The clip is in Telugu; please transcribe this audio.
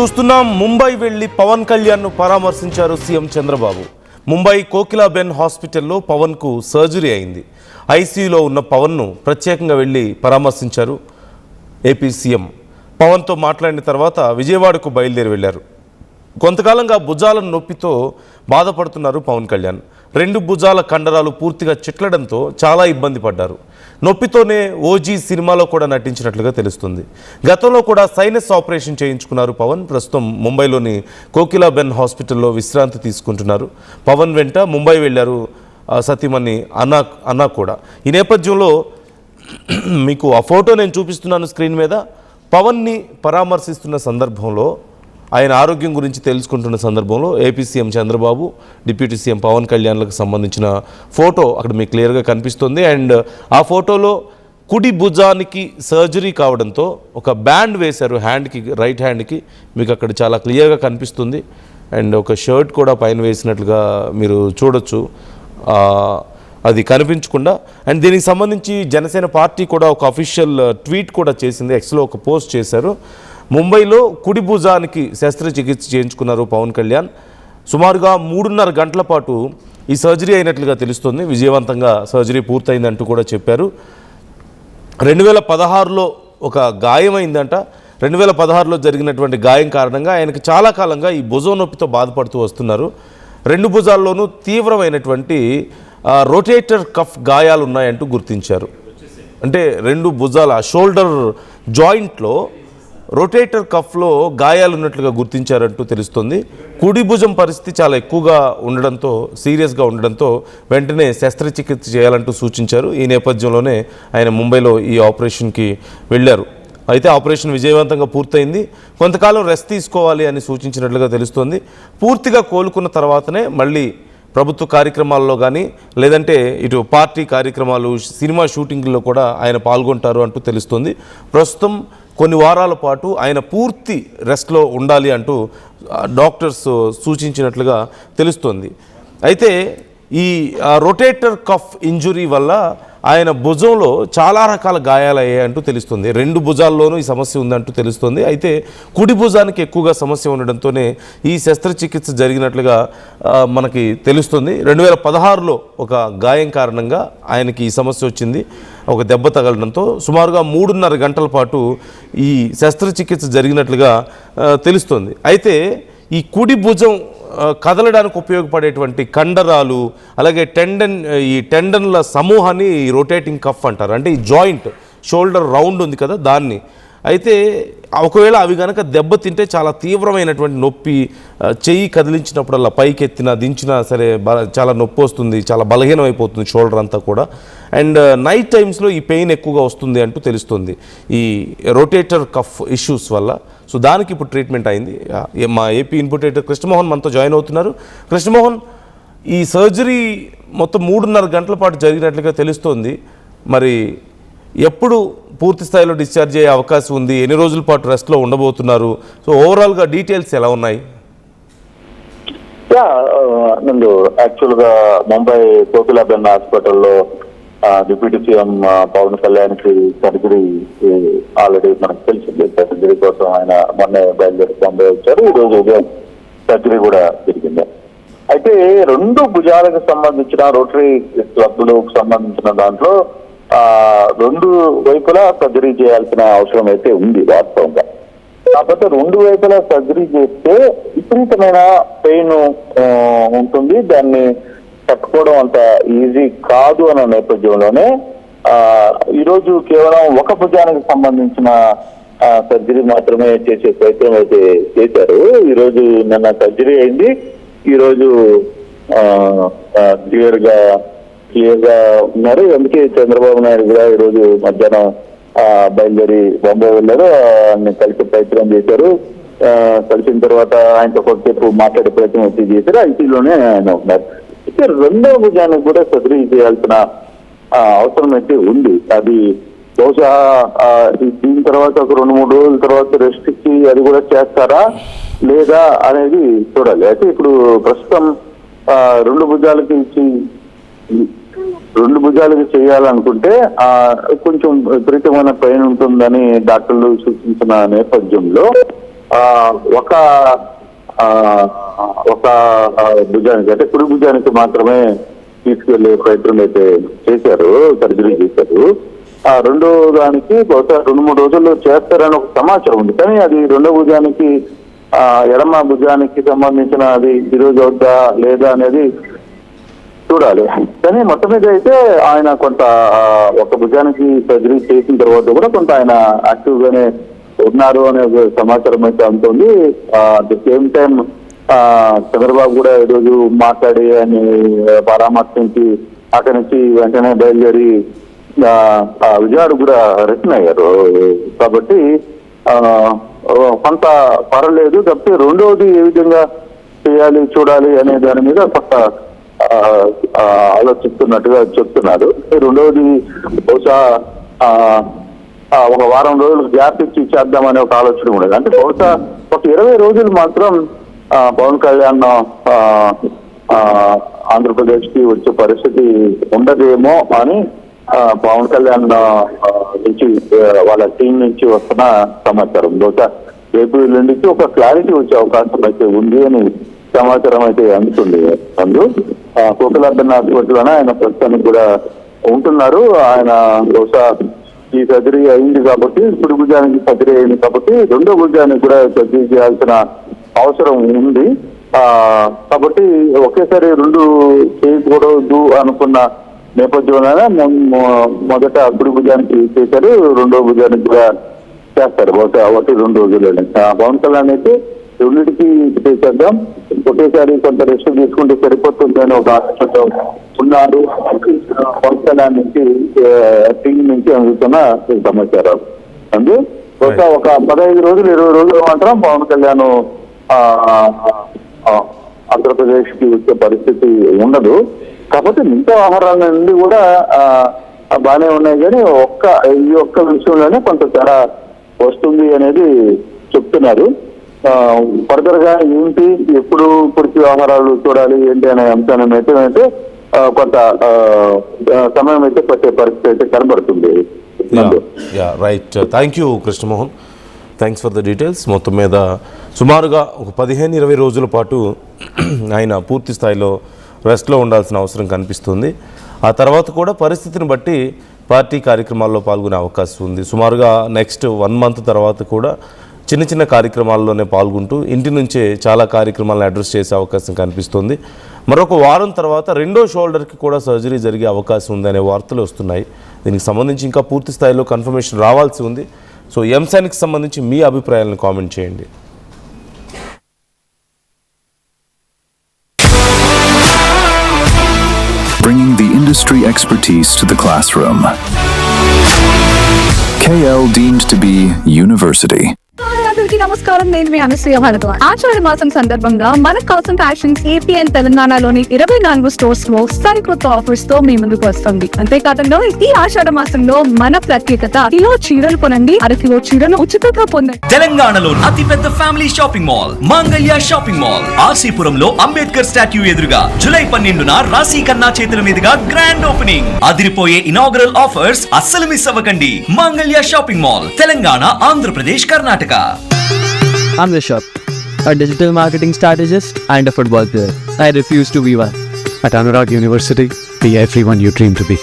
చూస్తున్నాం. ముంబై వెళ్లి పవన్ కళ్యాణ్ను పరామర్శించారు సీఎం చంద్రబాబు. ముంబై కోకిలాబెన్ హాస్పిటల్లో పవన్కు సర్జరీ అయింది. ఐసీయూలో ఉన్న పవన్ను ప్రత్యేకంగా వెళ్లి పరామర్శించారు ఏపీ సీఎం. పవన్తో మాట్లాడిన తర్వాత విజయవాడకు బయలుదేరి వెళ్లారు. కొంతకాలంగా భుజాల నొప్పితో బాధపడుతున్నారు పవన్ కళ్యాణ్. 2 భుజాల కండరాలు పూర్తిగా చిట్లడంతో చాలా ఇబ్బంది పడ్డారు. నొప్పితోనే ఓజీ సినిమాలో కూడా నటించినట్లుగా తెలుస్తుంది. గతంలో కూడా సైనస్ ఆపరేషన్ చేయించుకున్నారు పవన్. ప్రస్తుతం ముంబైలోని కోకిలాబెన్ హాస్పిటల్లో విశ్రాంతి తీసుకుంటున్నారు. పవన్ వెంట ముంబై వెళ్లారు సతీమణి అన్నా కూడా. ఈ నేపథ్యంలో మీకు ఆ ఫోటో నేను చూపిస్తున్నాను స్క్రీన్ మీద. పవన్ని పరామర్శిస్తున్న సందర్భంలో, ఆయన ఆరోగ్యం గురించి తెలుసుకుంటున్న సందర్భంలో AP CM Chandrababu, deputy CM Pawan కళ్యాణ్లకు సంబంధించిన ఫోటో అక్కడ మీకు క్లియర్గా కనిపిస్తుంది. అండ్ ఆ ఫోటోలో కుడి భుజానికి సర్జరీ కావడంతో ఒక బ్యాండ్ వేశారు హ్యాండ్కి, రైట్ హ్యాండ్కి. మీకు అక్కడ చాలా క్లియర్గా కనిపిస్తుంది. అండ్ ఒక షర్ట్ కూడా పైన వేసినట్లుగా మీరు చూడొచ్చు, అది కనిపించకుండా. అండ్ దీనికి సంబంధించి జనసేన పార్టీ కూడా ఒక అఫీషియల్ ట్వీట్ కూడా చేసింది, ఎక్స్లో ఒక పోస్ట్ చేశారు. ముంబైలో కుడి భుజానికి శస్త్రచికిత్స చేయించుకున్నారు పవన్ కళ్యాణ్. సుమారుగా 3.5 గంటల పాటు ఈ సర్జరీ అయినట్లుగా తెలుస్తుంది. విజయవంతంగా సర్జరీ పూర్తయిందంటూ కూడా చెప్పారు. 2016లో ఒక గాయం అయిందంట. 2016లో జరిగినటువంటి గాయం కారణంగా ఆయనకు చాలా కాలంగా ఈ భుజం నొప్పితో బాధపడుతూ వస్తున్నారు. 2 భుజాల్లోనూ తీవ్రమైనటువంటి రొటేటర్ కఫ్ గాయాలు ఉన్నాయంటూ గుర్తించారు. అంటే 2 భుజాల షోల్డర్ జాయింట్లో రొటేటర్ కఫ్లో గాయాలు ఉన్నట్లుగా గుర్తించారంటూ తెలుస్తుంది. కుడి భుజం పరిస్థితి చాలా ఎక్కువగా ఉండడంతో, సీరియస్గా ఉండడంతో వెంటనే శస్త్రచికిత్స చేయాలంటూ సూచించారు. ఈ నేపథ్యంలోనే ఆయన ముంబైలో ఈ ఆపరేషన్కి వెళ్ళారు. అయితే ఆపరేషన్ విజయవంతంగా పూర్తయింది. కొంతకాలం రెస్ట్ తీసుకోవాలి అని సూచించినట్లుగా తెలుస్తోంది. పూర్తిగా కోలుకున్న తర్వాతనే మళ్ళీ ప్రభుత్వ కార్యక్రమాల్లో కానీ, లేదంటే ఇటు పార్టీ కార్యక్రమాలు, సినిమా షూటింగ్లో కూడా ఆయన పాల్గొంటారు అంటూ తెలుస్తుంది. ప్రస్తుతం కొన్ని వారాల పాటు ఆయన పూర్తి రెస్ట్లో ఉండాలి అంటూ డాక్టర్స్ సూచించినట్లుగా తెలుస్తోంది. అయితే ఈ రొటేటర్ కఫ్ ఇంజురీ వల్ల ఆయన భుజంలో చాలా రకాల గాయాలు అయ్యాయంటూ తెలుస్తుంది. 2 భుజాల్లోనూ ఈ సమస్య ఉందంటూ తెలుస్తుంది. అయితే కుడి భుజానికి ఎక్కువగా సమస్య ఉండడంతోనే ఈ శస్త్రచికిత్స జరిగినట్లుగా మనకి తెలుస్తుంది. 2016లో ఒక గాయం కారణంగా ఆయనకి ఈ సమస్య వచ్చింది, ఒక దెబ్బ తగలడంతో. సుమారుగా 3.5 గంటల పాటు ఈ శస్త్రచికిత్స జరిగినట్లుగా తెలుస్తుంది. అయితే ఈ కుడి భుజం కదలడానికి ఉపయోగపడేటువంటి కండరాలు, అలాగే ఈ టెండన్ల సమూహాన్ని రొటేటింగ్ కఫ్ అంటారు. అంటే ఈ జాయింట్, షోల్డర్ రౌండ్ ఉంది కదా, దాన్ని. అయితే ఒకవేళ అవి కనుక దెబ్బతింటే చాలా తీవ్రమైనటువంటి నొప్పి, చెయ్యి కదిలించినప్పుడల్లా, పైకి ఎత్తినా దించినా సరే చాలా నొప్పి వస్తుంది, చాలా బలహీనం అయిపోతుంది షోల్డర్ అంతా కూడా. అండ్ నైట్ టైమ్స్లో ఈ పెయిన్ ఎక్కువగా వస్తుంది అంటూ తెలుస్తుంది ఈ రొటేటర్ కఫ్ ఇష్యూస్ వల్ల. సో దానికి ఇప్పుడు ట్రీట్మెంట్ అయింది. మా ఏపీ ఇన్పుట్ ఎడిటర్ కృష్ణమోహన్ మనతో జాయిన్ అవుతున్నారు. కృష్ణమోహన్, ఈ సర్జరీ మొత్తం 3.5 గంటల పాటు జరిగినట్లుగా తెలుస్తోంది. మరి ఎప్పుడు పూర్తి స్థాయిలో డిశ్చార్జ్ అయ్యే అవకాశం ఉంది? ఎన్ని రోజుల పాటు రెస్ట్లో ఉండబోతున్నారు? సో ఓవరాల్గా డీటెయిల్స్ ఎలా ఉన్నాయి? నందు, యాక్చువల్గా ముంబై కోకిలాబెన్ హాస్పిటల్లో డిప్యూటీ సీఎం పవన్ కళ్యాణ్కి సర్జరీ ఆల్రెడీ మనకు తెలిసింది. సర్జరీ కోసం ఆయన మొన్న బయలుదేరి ముంబై వచ్చారు. ఈ రోజు ఉదయం సర్జరీ కూడా జరిగింది. అయితే 2 భుజాలకు సంబంధించిన రోటరీ క్లబ్లకు సంబంధించిన దాంట్లో 2 వైపులా సర్జరీ చేయాల్సిన అవసరం అయితే ఉంది వాస్తవంగా. కాకపోతే 2 వైపులా సర్జరీ చేస్తే విపరీతమైన పెయిన్ ఉంటుంది, దాన్ని తట్టుకోవడం అంత ఈజీ కాదు అన్న నేపథ్యంలోనే ఈరోజు కేవలం ఒక భుజానికి సంబంధించిన సర్జరీ మాత్రమే చేసే ప్రయత్నం అయితే చేశారు. ఈరోజు నిన్న సర్జరీ అయింది. ఈరోజు క్లియర్గా ఉన్నారు. అందుకే చంద్రబాబు నాయుడు కూడా ఈరోజు మధ్యాహ్నం బయలుదేరి బొంబాయి వెళ్ళారు. ఆయన కలిసి ప్రయత్నం చేశారు. కలిసిన తర్వాత ఆయనతో కొద్దిసేపు మాట్లాడే ప్రయత్నం వచ్చి చేశారు. ఐసీలోనే ఆయన ఉన్నారు. అయితే 2వ భుజానికి కూడా సర్జరీ చేయాల్సిన అవసరం అయితే ఉంది. అది బహుశా దీని తర్వాత ఒక 2-3 రోజుల తర్వాత రెస్ట్ ఇచ్చి అది కూడా చేస్తారా లేదా అనేది చూడాలి. అయితే ఇప్పుడు ప్రస్తుతం 2 భుజాలకి చేయాలనుకుంటే కొంచెం విపరీతమైన పెయిన్ ఉంటుందని డాక్టర్లు సూచించిన నేపథ్యంలో ఒక భుజానికి అంటే కుడి భుజానికి మాత్రమే తీసుకెళ్లే ప్రయత్నం అయితే చేశారు, సర్జరీ చేశారు. రెండో దానికి బహుశా 2-3 రోజుల్లో చేస్తారని ఒక సమాచారం ఉంది. కానీ అది రెండో భుజానికి ఎడమ భుజానికి సంబంధించిన అది ఈరోజు అవుద్దా లేదా అనేది చూడాలి. కానీ మొత్తం మీద అయితే ఆయన కొంత ఒక భుజానికి సర్జరీ చేసిన తర్వాత కూడా కొంత ఆయన యాక్టివ్ గానే ఉన్నారు అనే సమాచారం అయితే అందుతుంది. At the same time Chandrababu కూడా ఈరోజు మాట్లాడి ఆయన పరామర్శించి అక్కడి నుంచి వెంటనే బయలుదేరి విజయవాడ కూడా రిటర్న్ అయ్యారు. కాబట్టి కొంత పర్వాలేదు. తప్పితే రెండవది ఏ విధంగా చేయాలి చూడాలి అనే దాని మీద కొంత ఆలోచిస్తున్నట్టుగా చెప్తున్నారు. రెండవది బహుశా ఒక వారం రోజులు గ్యాప్ ఇచ్చి చేద్దామనే ఒక ఆలోచన ఉండేది. అంటే బహుశా ఒక 20 రోజులు మాత్రం పవన్ కళ్యాణ్ ఆంధ్రప్రదేశ్ కి వచ్చే పరిస్థితి ఉండదేమో అని పవన్ కళ్యాణ్ నుంచి వాళ్ళ టీం నుంచి వస్తున్న సమాచారం. బహుశా రేపు నుంచి ఒక క్లారిటీ వచ్చే అవకాశం అయితే ఉంది అని సమాచారం అయితే అందుతుంది. కోకిలాబెన్ హాస్పిటల్లోనే ఆయన ప్రస్తుతానికి కూడా ఉంటున్నారు. ఆయన బహుశా ఈ సర్జరీ అయింది కాబట్టి, కుడి భుజానికి సర్జరీ అయింది కాబట్టి రెండో భుజానికి కూడా సర్జరీ చేయాల్సిన అవసరం ఉంది. కాబట్టి ఒకేసారి 2 చేయకూడదు అనుకున్న నేపథ్యంలోనే మొదట కుడి భుజానికి చేశారు, రెండో భుజానికి కూడా చేస్తారు. బహుశా 1-2 రోజుల్లోనే. పవన్ కళ్యాణ్ అయితే రెండింటికి చేసేద్దాం, ఒకేసారి కొంత రెస్ట్ తీసుకుంటే సరిపోతుంది అని ఒక ఆలోచనతో ఉన్నారు. పవన్ కళ్యాణ్ నుంచి టీం నుంచి అందుతున్న సమాచారం. అందు బహుశా ఒక 15 రోజులు 20 రోజులు మాత్రం పవన్ కళ్యాణ్ ఆంధ్రప్రదేశ్ కి వచ్చే పరిస్థితి ఉండదు. కాకపోతే మిగతా ఆహారాల నుండి కూడా బాగానే ఉన్నాయి. కానీ ఈ ఒక్క విషయంలోనే కొంత తేడా వస్తుంది అనేది చెప్తున్నారు. ఫర్దర్ గా ఏంటి, ఎప్పుడు పూర్తి ఆహారాలు చూడాలి ఏంటి అనే అంశాన్ని అయితే కొంత సమయం అయితే పట్టే పరిస్థితి అయితే కనబడుతుంది. Right, thank you Krishnamohan, thanks for the details. మొత్తం మీద సుమారుగా ఒక 15-20 రోజుల పాటు ఆయన పూర్తి స్థాయిలో రెస్ట్లో ఉండాల్సిన అవసరం కనిపిస్తుంది. ఆ తర్వాత కూడా పరిస్థితిని బట్టి పార్టీ కార్యక్రమాల్లో పాల్గొనే అవకాశం ఉంది. సుమారుగా నెక్స్ట్ 1 month తర్వాత కూడా చిన్న చిన్న కార్యక్రమాల్లోనే పాల్గొంటూ ఇంటి నుంచే చాలా కార్యక్రమాలను అడ్రస్ చేసే అవకాశం కనిపిస్తుంది. మరొక వారం తర్వాత రెండో షోల్డర్కి కూడా సర్జరీ జరిగే అవకాశం ఉందనే వార్తలు వస్తున్నాయి. దీనికి సంబంధించి ఇంకా పూర్తి స్థాయిలో కన్ఫర్మేషన్ రావాల్సి ఉంది. సో ఈ అంశానికి సంబంధించి మీ అభిప్రాయాలను కామెంట్ చేయండి. Bringing the industry expertise to the classroom. KL deemed to be university. అందరికీ నమస్కారం. నేను మీ అనసూయ భరద్వాజ్. ఆషాఢ మాసం సందర్భంగా మన కాసం ఫ్యాషన్స్ ఏపీ అండ్ తెలంగాణలోని 24 స్టోర్స్ లో సరికొత్త ఆఫర్స్ తో మీ ముందుకు వస్తుంది. అంతేకాదంలో ఈ ఆషాఢ మాసంలో మన ప్రత్యేకత, కిలో చీరలు కొనండి, అరకిలో చీరను ఉచితంగా పొందండి. తెలంగాణలో అతిపెద్ద family shopping mall Mangalya shopping mall ఆర్సీపురంలో అంబేద్కర్ స్టాట్యూ ఎదురుగా జూలై 12న రాశి ఖన్నా చేతుల మీదుగా గ్రాండ్ ఓపెనింగ్. అదిరిపోయే ఇనాగరల్ ఆఫర్స్ అస్సలు మిస్ అవ్వకండి. Mangalya shopping mall, Telangana, Andhra Pradesh, Karnataka. I'm Rishabh, a digital marketing strategist and a football player. I refuse to be one. At Anurag University, be everyone you dream to be.